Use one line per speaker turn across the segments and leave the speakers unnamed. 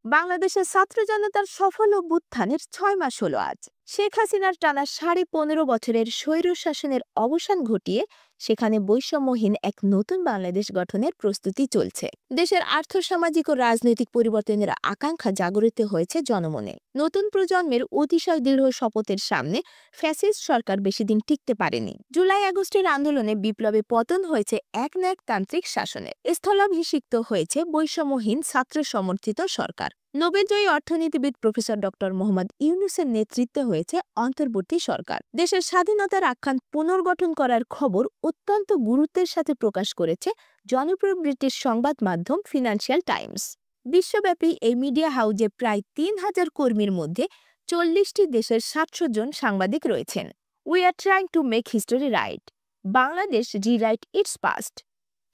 বাংলাদেশের ছাত্র জনতার সফল অভ্যুত্থানের 6 মাস হলো আজ। শেখ হাসিনার টানা 15.5 বছরের স্বৈর শাসনের অবসান ঘটিয়ে সেখানে বৈষম্যহীন এক নতুন বাংলাদেশ গঠনের প্রস্তুতি চলছে। দেশের আর্থসামাজিক ও রাজনৈতিক পরিবর্তনের আকাঙ্ক্ষা জাগরিত হয়েছে জনমনে। নতুন প্রজন্মের অতিশয় দৃঢ় শপথের সামনে ফ্যাসিস্ট সরকার বেশি দিন টিকতে পারেনি। জুলাই আগস্টের আন্দোলনে বিপ্লবে পতন হয়েছে একনায়কতান্ত্রিক শাসনের, স্থলাভিষিক্ত হয়েছে বৈষম্যহীন ছাত্র সমর্থিত সরকার। নোবেলজয়ী অর্থনীতিবিদ প্রফেসর ডক্টর মোহাম্মদ ইউনূসের নেতৃত্বে হয়েছে অন্তর্বর্তী সরকার। দেশের স্বাধীনতার আখ্যান পুনর্গঠন করার খবর অত্যন্ত গুরুত্বের সাথে প্রকাশ করেছে জনপ্রিয় ব্রিটিশ সংবাদ মাধ্যম ফিনান্সিয়াল টাইমস। বিশ্বব্যাপী এই মিডিয়া হাউজে প্রায় 3,000 কর্মীর মধ্যে 40টি দেশের 700 জন সাংবাদিক রয়েছেন। We are trying to make history right, Bangladesh rewrite it's past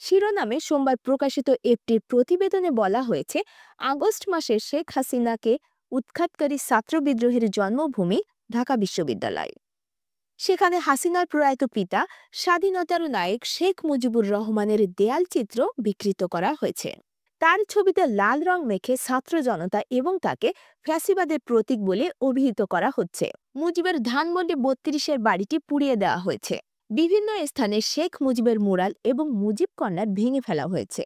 শিরোনামে সোমবার প্রকাশিত একটি প্রতিবেদনে বলা হয়েছে, আগস্ট মাসে শেখ হাসিনাকে উৎখাতকারী ছাত্র বিদ্রোহের জন্মভূমি ঢাকা বিশ্ববিদ্যালয়। সেখানে হাসিনার প্রয়াত পিতা স্বাধীনতার নায়ক শেখ মুজিবুর রহমানের দেয়াল চিত্র বিকৃত করা হয়েছে। তার ছবিতে লাল রং মেখে ছাত্র জনতা এবং তাকে ফ্যাসিবাদের প্রতীক বলে অভিহিত করা হচ্ছে। মুজিবের ধানমন্ডি 32-এর বাড়িটি পুড়িয়ে দেওয়া হয়েছে। বিভিন্ন স্থানে শেখ মুজিবের মুরাল এবং মুজিব কর্নার ভেঙে ফেলা হয়েছে।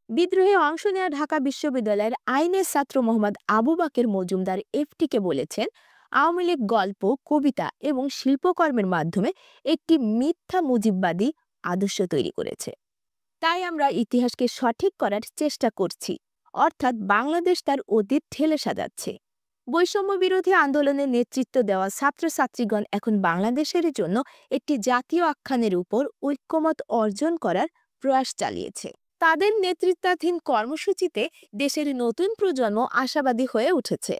বিদ্রোহে অংশ নেওয়া ঢাকা বিশ্ববিদ্যালয়ের আইনের ছাত্র মোহাম্মদ আবু বাকের মজুমদার এফটিকে বলেছেন, আওয়ামী লীগ গল্প, কবিতা এবং শিল্পকর্মের মাধ্যমে একটি মিথ্যা মুজিববাদী আদর্শ তৈরি করেছে। তাই আমরা ইতিহাসকে সঠিক করার চেষ্টা করছি, অর্থাৎ বাংলাদেশ তার অতীত ঠেলে সাজাচ্ছে। বৈষম্য বিরোধী আন্দোলনে নেতৃত্ব দেওয়া ছাত্রছাত্রীগণ এখন বাংলাদেশের জন্য একটি জাতীয় আখ্যানের উপর ঐক্যমত অর্জন করার প্রয়াস চালিয়েছে। তাদের নেতৃত্বাধীন কর্মসূচিতে দেশের নতুন প্রজন্ম আশাবাদী হয়ে উঠেছে।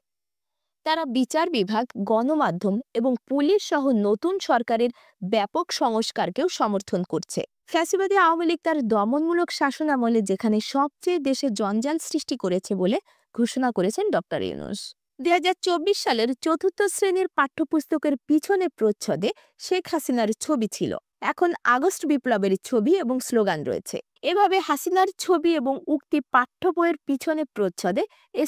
তারা বিচার বিভাগ, গণমাধ্যম এবং পুলিশ সহ নতুন সরকারের ব্যাপক সংস্কারকেও সমর্থন করছে। ফ্যাসিবাদী আওয়ামী লীগ তার দমনমূলক শাসনামলে যেখানে সবচেয়ে দেশে জঞ্জাল সৃষ্টি করেছে বলে ঘোষণা করেছেন ডক্টর ইউনূস। 2024 সালের 4র্থ শ্রেণীর পাঠ্যপুস্তকের পিছনে প্রচ্ছদে শেখ হাসিনার ছবি ছিল। এখন আগস্ট বিপ্লবের ছবি এবং স্লোগান রয়েছে। এভাবে হাসিনার ছবি এবং উক্তি পাঠ্য বইয়ের পিছনে প্রচ্ছদে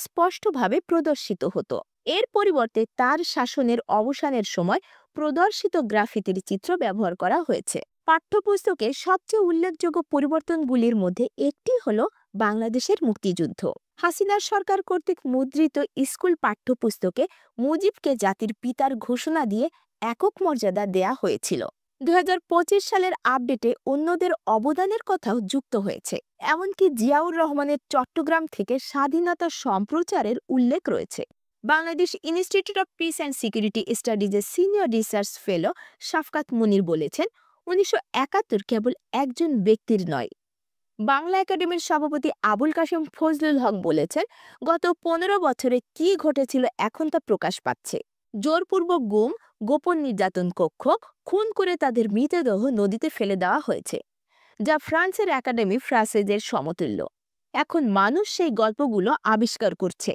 স্পষ্টভাবে প্রদর্শিত হতো। এর পরিবর্তে তার শাসনের অবসানের সময় প্রদর্শিত গ্রাফিতির চিত্র ব্যবহার করা হয়েছে। পাঠ্যপুস্তকে সবচেয়ে উল্লেখযোগ্য পরিবর্তনগুলির মধ্যে একটি হল বাংলাদেশের মুক্তিযুদ্ধ। হাসিনার সরকার কর্তৃক মুদ্রিত স্কুল পাঠ্যপুস্তকে মুজিবকে জাতির পিতার ঘোষণা দিয়ে একক মর্যাদা দেয়া হয়েছিল। 2025 সালের আপডেটে অন্যদের অবদানের কথাও যুক্ত হয়েছে। এমনকি জিয়াউর রহমানের চট্টগ্রাম থেকে স্বাধীনতা সম্প্রচারের উল্লেখ রয়েছে। Bangladesh institute of peace and security স্টাডিজের senior research fellow Shafqat Munir বলেছেন, 1971 কেবল একজন ব্যক্তির নয়। বাংলা একাডেমির সভাপতি আবুল কাশেম ফজলুল হক বলেছেন, গত 15 বছরে কি ঘটেছিল এখন তা প্রকাশ পাচ্ছে। জোরপূর্বক গুম, গোপন নির্যাতন, কক্ষ খুন করে তাদের মৃতদেহ নদীতে ফেলে দেওয়া হয়েছে, যা ফ্রান্সের একাডেমি ফ্রাসেজের সমতুল্য। এখন মানুষ সেই গল্পগুলো আবিষ্কার করছে।